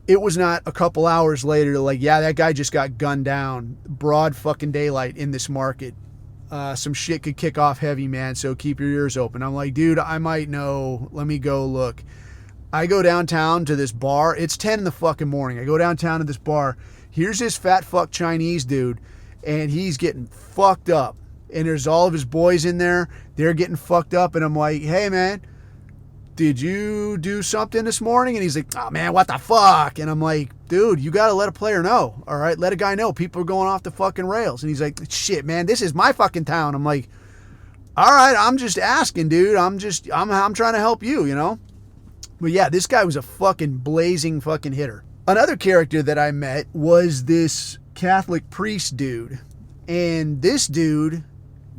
It was not a couple hours later, like, yeah, that guy just got gunned down. Broad fucking daylight in this market. Some shit could kick off heavy, man, so keep your ears open. I'm like, dude, I might know. Let me go look. I go downtown to this bar. It's 10 in the fucking morning. I go downtown to this bar. Here's this fat fuck Chinese dude. And he's getting fucked up. And there's all of his boys in there. They're getting fucked up. And I'm like, hey, man, did you do something this morning? And he's like, oh, man, what the fuck? And I'm like, dude, you got to let a player know. All right, let a guy know. People are going off the fucking rails. And he's like, shit, man, this is my fucking town. I'm like, all right, I'm just asking, dude. I'm trying to help you, you know? But yeah, this guy was a fucking blazing fucking hitter. Another character that I met was this Catholic priest dude. And this dude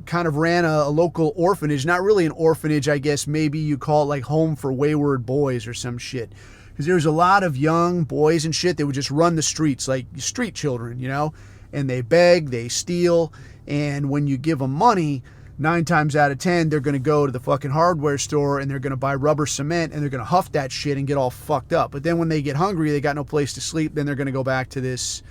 kind of ran a local orphanage. Not really an orphanage, I guess maybe you call it like home for wayward boys or some shit. Because there was a lot of young boys and shit that would just run the streets like street children, you know? And they beg, they steal, and when you give them money, 9 times out of 10, they're going to go to the fucking hardware store and they're going to buy rubber cement and they're going to huff that shit and get all fucked up. But then when they get hungry, they got no place to sleep, then they're going to go back to this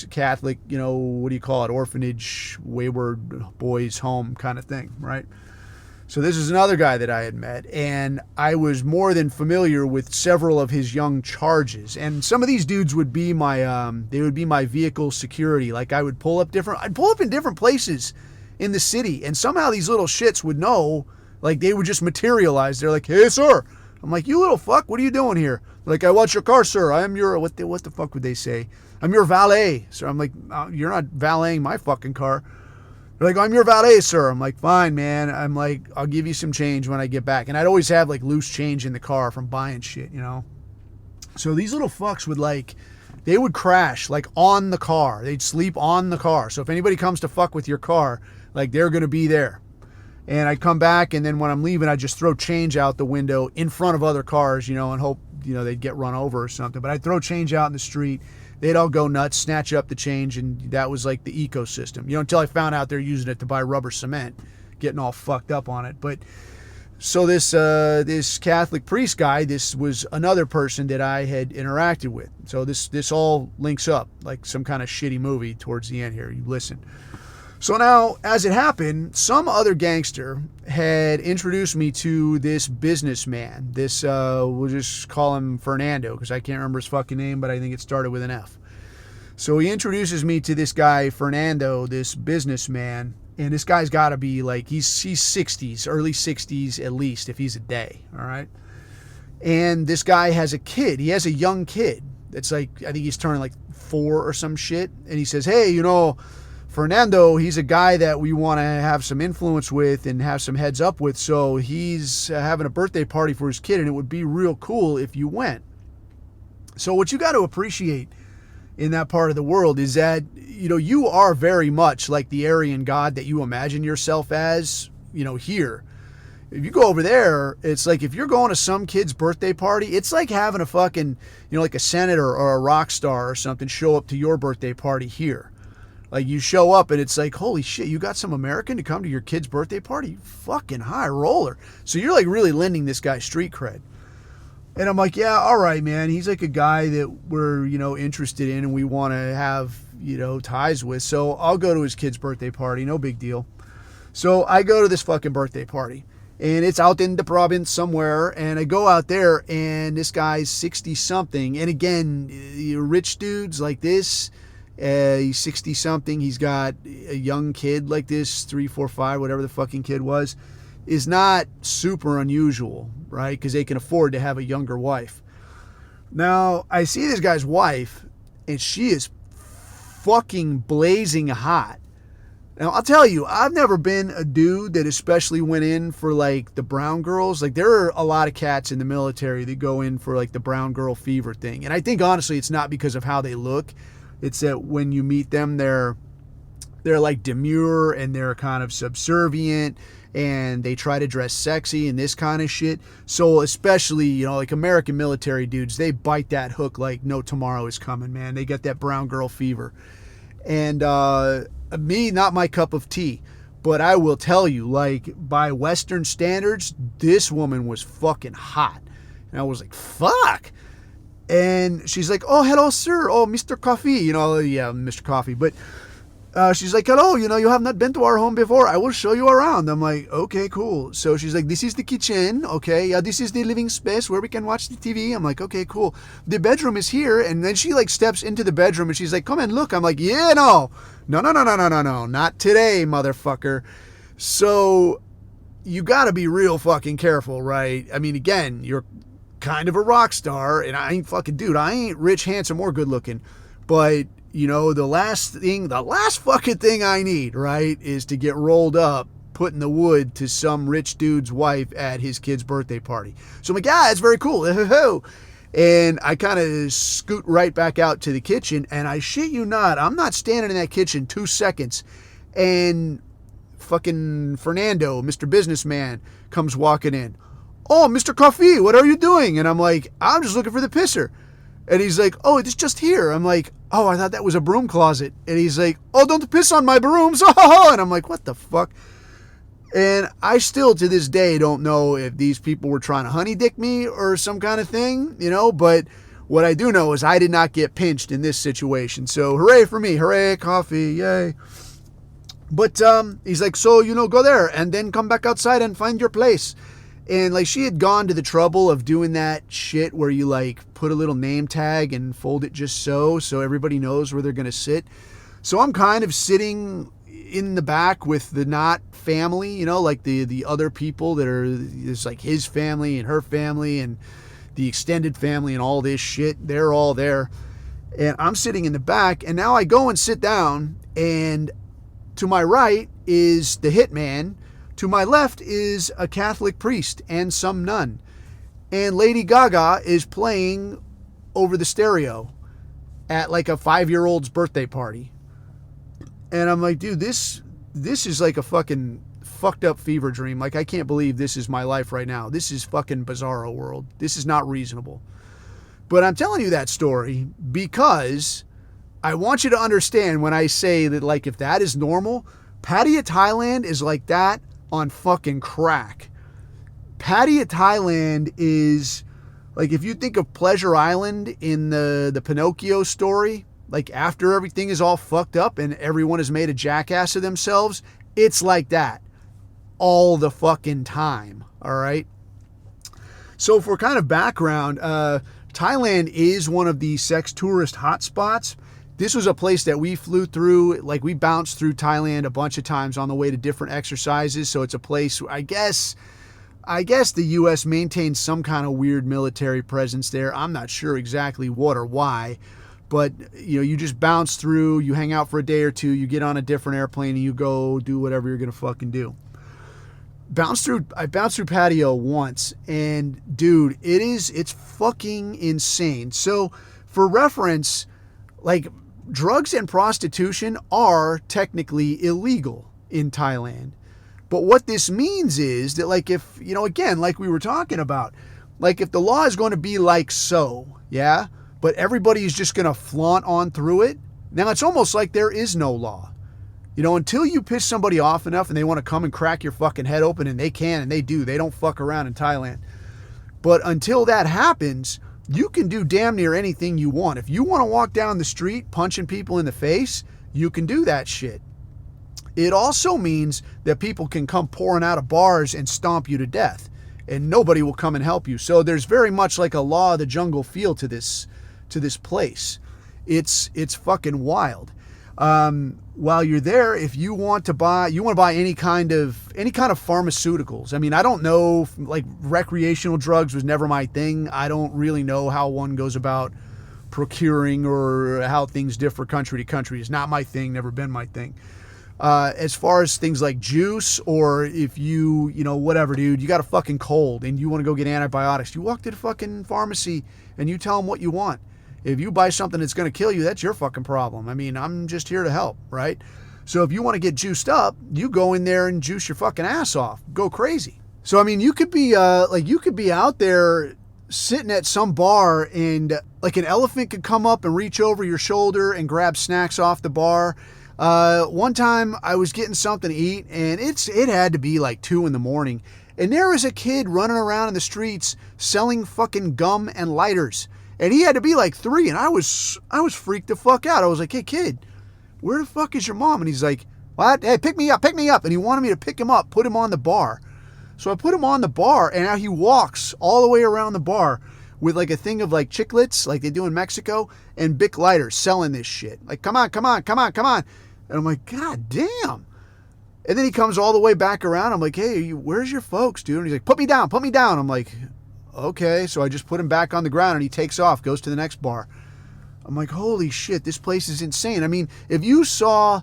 Catholic, you know, what do you call it, orphanage, wayward boys home kind of thing, right? So this is another guy that I had met, and I was more than familiar with several of his young charges. And some of these dudes would be my vehicle security. Like, I'd pull up in different places in the city, and somehow these little shits would know, like, they would just materialize. They're like, hey, sir. I'm like, you little fuck, what are you doing here? They're like, I watch your car, sir. I am your, what the fuck would they say? I'm your valet. So I'm like, you're not valeting my fucking car. They're like, I'm your valet, sir. I'm like, fine, man. I'm like, I'll give you some change when I get back. And I'd always have like loose change in the car from buying shit, you know? So these little fucks would they would crash like on the car. They'd sleep on the car. So if anybody comes to fuck with your car, like, they're going to be there. And I'd come back, and then when I'm leaving, I'd just throw change out the window in front of other cars, you know, and hope, you know, they'd get run over or something. But I'd throw change out in the street. They'd all go nuts, snatch up the change, and that was like the ecosystem. You know, until I found out they're using it to buy rubber cement, getting all fucked up on it. But so this Catholic priest guy, this was another person that I had interacted with. So this all links up like some kind of shitty movie towards the end here. You listen. So now, as it happened, some other gangster had introduced me to this businessman. This, we'll just call him Fernando, because I can't remember his fucking name, but I think it started with an F. So he introduces me to this guy, Fernando, this businessman, and this guy's got to be like, he's 60s, early 60s at least, if he's a day, all right? And this guy has a kid. He has a young kid that's like, I think he's turning like 4 or some shit, and he says, hey, you know, Fernando, he's a guy that we want to have some influence with and have some heads up with, so he's having a birthday party for his kid, and it would be real cool if you went. So what you got to appreciate in that part of the world is that, you know, you are very much like the Aryan god that you imagine yourself as, you know, here. If you go over there, it's like if you're going to some kid's birthday party, it's like having a fucking, you know, like a senator or a rock star or something show up to your birthday party here. Like, you show up and it's like, holy shit, you got some American to come to your kid's birthday party? You fucking high roller. So you're like really lending this guy street cred. And I'm like, yeah, all right, man. He's like a guy that we're, interested in and we want to have, ties with. So I'll go to his kid's birthday party. No big deal. So I go to this fucking birthday party. And it's out in the province somewhere. And I go out there and this guy's 60-something. And again, rich dudes like this, he's 60-something. He's got a young kid like this, 3, 4, 5, whatever the fucking kid was, is not super unusual, right? Because they can afford to have a younger wife. Now, I see this guy's wife, and she is fucking blazing hot. Now, I'll tell you, I've never been a dude that especially went in for, like, the brown girls. Like, there are a lot of cats in the military that go in for, like, the brown girl fever thing. And I think, honestly, it's not because of how they look. It's that when you meet them, they're like demure and they're kind of subservient and they try to dress sexy and this kind of shit. So especially, like American military dudes, they bite that hook like no tomorrow is coming, man. They get that brown girl fever. And me, not my cup of tea. But I will tell you, like, by Western standards, this woman was fucking hot. And I was like, fuck. And she's like, oh, hello, sir. Oh, Mr. Coffee. Yeah, Mr. Coffee. But she's like, hello, you have not been to our home before. I will show you around. I'm like, okay, cool. So she's like, this is the kitchen. Okay. Yeah, this is the living space where we can watch the TV. I'm like, okay, cool. The bedroom is here. And then she like steps into the bedroom and she's like, come and look. I'm like, yeah, no. Not today, motherfucker. So you got to be real fucking careful, right? I mean, again, you're kind of a rock star, and I ain't rich, handsome, or good looking, but the last fucking thing I need, right, is to get rolled up put in the wood to some rich dude's wife at his kid's birthday party. So I'm like, yeah, it's very cool. And I kind of scoot right back out to the kitchen, and I shit you not, I'm not standing in that kitchen 2 seconds, and fucking Fernando, Mr. Businessman, comes walking in. Oh, Mr. Coffee, what are you doing? And I'm like, I'm just looking for the pisser. And he's like, oh, it's just here. I'm like, oh, I thought that was a broom closet. And he's like, oh, don't piss on my brooms. And I'm like, what the fuck? And I still, to this day, don't know if these people were trying to honey dick me or some kind of thing, but what I do know is I did not get pinched in this situation. So hooray for me. Hooray, coffee. Yay. But he's like, so, go there and then come back outside and find your place. And like she had gone to the trouble of doing that shit where you like put a little name tag and fold it just so everybody knows where they're going to sit. So I'm kind of sitting in the back with the not family, like the other people that are, it's like his family and her family and the extended family and all this shit. They're all there. And I'm sitting in the back, and now I go and sit down, and to my right is the hitman. To my left is a Catholic priest and some nun. And Lady Gaga is playing over the stereo at like a 5-year-old's birthday party. And I'm like, dude, this is like a fucking fucked up fever dream. Like, I can't believe this is my life right now. This is fucking bizarro world. This is not reasonable. But I'm telling you that story because I want you to understand when I say that, like, if that is normal, Pattaya, Thailand is like that on fucking crack. Pattaya, Thailand is like, if you think of Pleasure Island in the Pinocchio story, like after everything is all fucked up and everyone has made a jackass of themselves, it's like that all the fucking time. All right. So for kind of background, Thailand is one of the sex tourist hotspots. This was a place that we flew through, like we bounced through Thailand a bunch of times on the way to different exercises. So it's a place, I guess the U.S. maintains some kind of weird military presence there. I'm not sure exactly what or why, but you just bounce through, you hang out for a day or two, you get on a different airplane and you go do whatever you're going to fucking do. I bounced through Pattaya once, and dude, it's fucking insane. So for reference, like, drugs and prostitution are technically illegal in Thailand. But what this means is that, like, if, again, like we were talking about, like if the law is going to be like so, yeah, but everybody is just going to flaunt on through it, Now, it's almost like there is no law. You know, until you piss somebody off enough and they want to come and crack your fucking head open, and they can, and they do. They don't fuck around in Thailand. But until that happens, you can do damn near anything you want. If you want to walk down the street punching people in the face, you can do that shit. It also means that people can come pouring out of bars and stomp you to death, and nobody will come and help you. So there's very much like a law of the jungle feel to this place. It's fucking wild. While you're there, if you want to buy any kind of pharmaceuticals. I mean, I don't know, like recreational drugs was never my thing. I don't really know how one goes about procuring or how things differ country to country. It's not my thing, never been my thing. As far as things like juice, or if you whatever, dude, you got a fucking cold and you want to go get antibiotics, you walk to the fucking pharmacy and you tell them what you want. If you buy something that's going to kill you, that's your fucking problem. I mean, I'm just here to help, right? So if you want to get juiced up, you go in there and juice your fucking ass off. Go crazy. So, I mean, you could be out there sitting at some bar and like an elephant could come up and reach over your shoulder and grab snacks off the bar. One time I was getting something to eat, and it had to be like 2 a.m, and there was a kid running around in the streets selling fucking gum and lighters. And he had to be like 3, and I was freaked the fuck out. I was like, hey, kid, where the fuck is your mom? And he's like, what? Hey, pick me up. And he wanted me to pick him up, put him on the bar. So I put him on the bar, and now he walks all the way around the bar with like a thing of like chiclets, like they do in Mexico, and Bic lighters, selling this shit. Like, come on. And I'm like, God damn. And then he comes all the way back around. I'm like, hey, where's your folks, dude? And he's like, put me down. I'm like, okay, so I just put him back on the ground, and he takes off, goes to the next bar. I'm like, holy shit, this place is insane. I mean, if you saw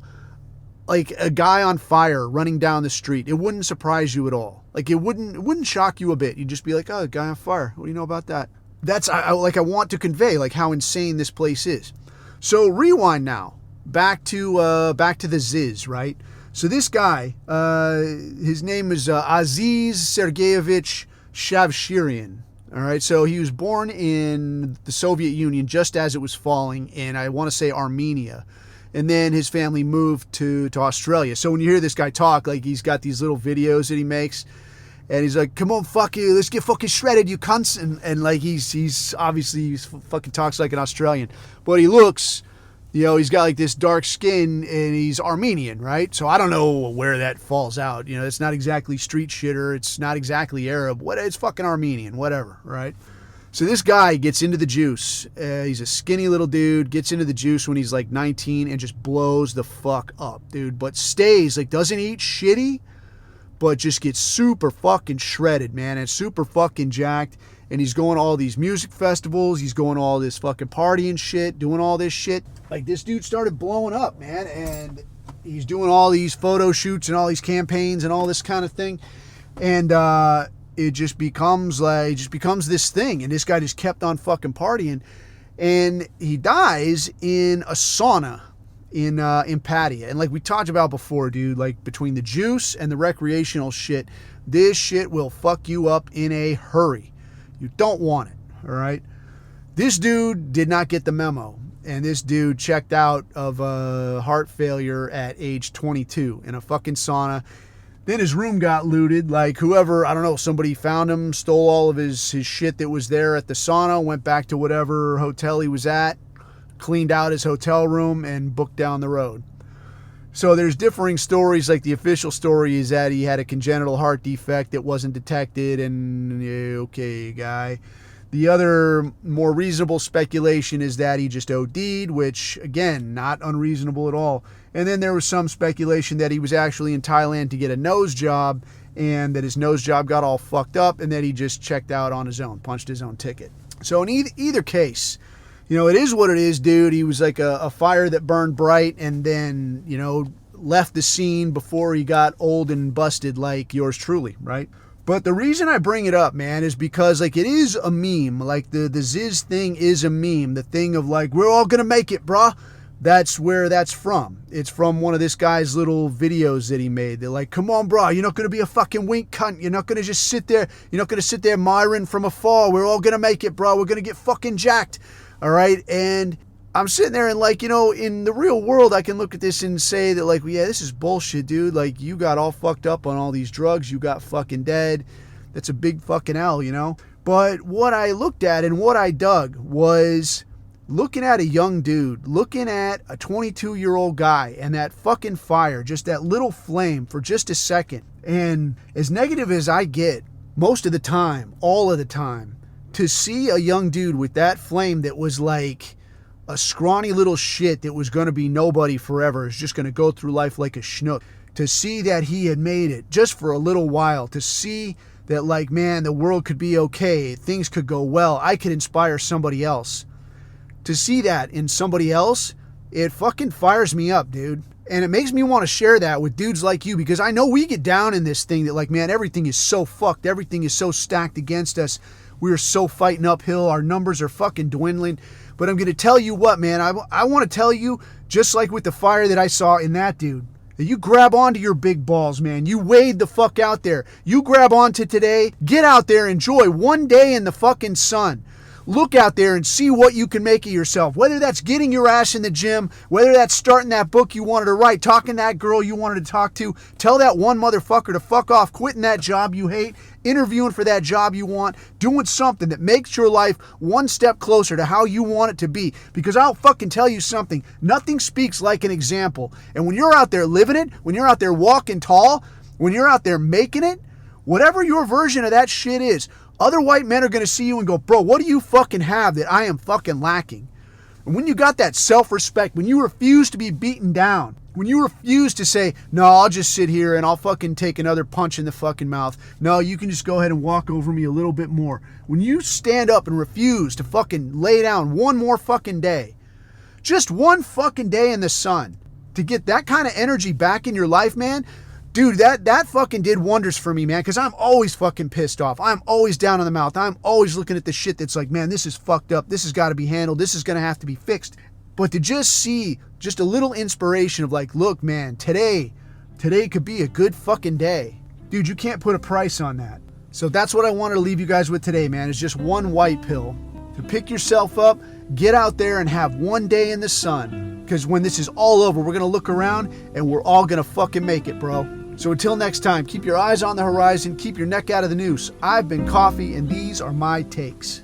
like a guy on fire running down the street, it wouldn't surprise you at all. Like it wouldn't shock you a bit. You'd just be like, oh, a guy on fire. What do you know about that? That's I want to convey like how insane this place is. So rewind now, back to the Zyzz, right? So this guy, his name is Aziz Sergeyevich Shavshirian. All right, so he was born in the Soviet Union just as it was falling in, I want to say, Armenia. And then his family moved to Australia. So when you hear this guy talk, like he's got these little videos that he makes, and he's like, come on, fuck you, let's get fucking shredded, you cunts. And like he's obviously fucking talks like an Australian. But he looks, he's got like this dark skin, and he's Armenian, right? So I don't know where that falls out. It's not exactly street shitter. It's not exactly Arab. It's fucking Armenian, whatever, right? So this guy gets into the juice. He's a skinny little dude, gets into the juice when he's like 19 and just blows the fuck up, dude. But stays, like doesn't eat shitty, but just gets super fucking shredded, man. And super fucking jacked. And he's going to all these music festivals. He's going to all this fucking partying shit, doing all this shit. Like this dude started blowing up, man. And he's doing all these photo shoots and all these campaigns and all this kind of thing. And it just becomes this thing. And this guy just kept on fucking partying. And he dies in a sauna in Pattaya. And like we talked about before, dude, like between the juice and the recreational shit, this shit will fuck you up in a hurry. You don't want it, all right? This dude did not get the memo, and this dude checked out of heart failure at age 22 in a fucking sauna. Then his room got looted. Like whoever, I don't know, somebody found him, stole all of his shit that was there at the sauna, went back to whatever hotel he was at, cleaned out his hotel room, and booked down the road. So there's differing stories. Like the official story is that he had a congenital heart defect that wasn't detected, and okay, guy. The other more reasonable speculation is that he just OD'd, which again, not unreasonable at all. And then there was some speculation that he was actually in Thailand to get a nose job, and that his nose job got all fucked up, and that he just checked out on his own, punched his own ticket. So in either case, it is what it is, dude. He was like a fire that burned bright and then, left the scene before he got old and busted like yours truly, right? But the reason I bring it up, man, is because like it is a meme. Like the Zyzz thing is a meme. The thing of like, we're all gonna make it, bruh. That's where that's from. It's from one of this guy's little videos that he made. They're like, come on, bro, you're not going to be a fucking wink cunt. You're not going to just sit there. You're not going to sit there admiring from afar. We're all going to make it, bro. We're going to get fucking jacked. All right. And I'm sitting there and like, in the real world, I can look at this and say that like, yeah, this is bullshit, dude. Like, you got all fucked up on all these drugs. You got fucking dead. That's a big fucking L, But what I looked at and what I dug was looking at a young dude, looking at a 22-year-old guy and that fucking fire, just that little flame for just a second. And as negative as I get most of the time, all of the time, to see a young dude with that flame that was like a scrawny little shit that was going to be nobody forever, is just going to go through life like a schnook, to see that he had made it just for a little while, to see that like, man, the world could be okay, things could go well, I could inspire somebody else. To see that in somebody else, it fucking fires me up, dude. And it makes me want to share that with dudes like you, because I know we get down in this thing that like, man, everything is so fucked, everything is so stacked against us, we're so fighting uphill, our numbers are fucking dwindling. But I'm going to tell you what, man, I want to tell you, just like with the fire that I saw in that dude, that you grab onto your big balls, man. You wade the fuck out there. You grab onto today. Get out there. Enjoy one day in the fucking sun. Look out there and see what you can make of yourself. Whether that's getting your ass in the gym, whether that's starting that book you wanted to write, talking to that girl you wanted to talk to, tell that one motherfucker to fuck off, quitting that job you hate, interviewing for that job you want, doing something that makes your life one step closer to how you want it to be. Because I'll fucking tell you something, nothing speaks like an example. And when you're out there living it, when you're out there walking tall, when you're out there making it, whatever your version of that shit is, other white men are going to see you and go, bro, what do you fucking have that I am fucking lacking? And when you got that self-respect, when you refuse to be beaten down, when you refuse to say, no, I'll just sit here and I'll fucking take another punch in the fucking mouth. No, you can just go ahead and walk over me a little bit more. When you stand up and refuse to fucking lay down one more fucking day, just one fucking day in the sun, to get that kind of energy back in your life, man, dude, that fucking did wonders for me, man, because I'm always fucking pissed off. I'm always down in the mouth. I'm always looking at the shit that's like, man, this is fucked up. This has got to be handled. This is going to have to be fixed. But to just see just a little inspiration of like, look, man, today could be a good fucking day. Dude, you can't put a price on that. So that's what I wanted to leave you guys with today, man, is just one white pill. To pick yourself up, get out there and have one day in the sun. Because when this is all over, we're going to look around and we're all going to fucking make it, bro. So until next time, keep your eyes on the horizon, keep your neck out of the noose. I've been Coffee, and these are my takes.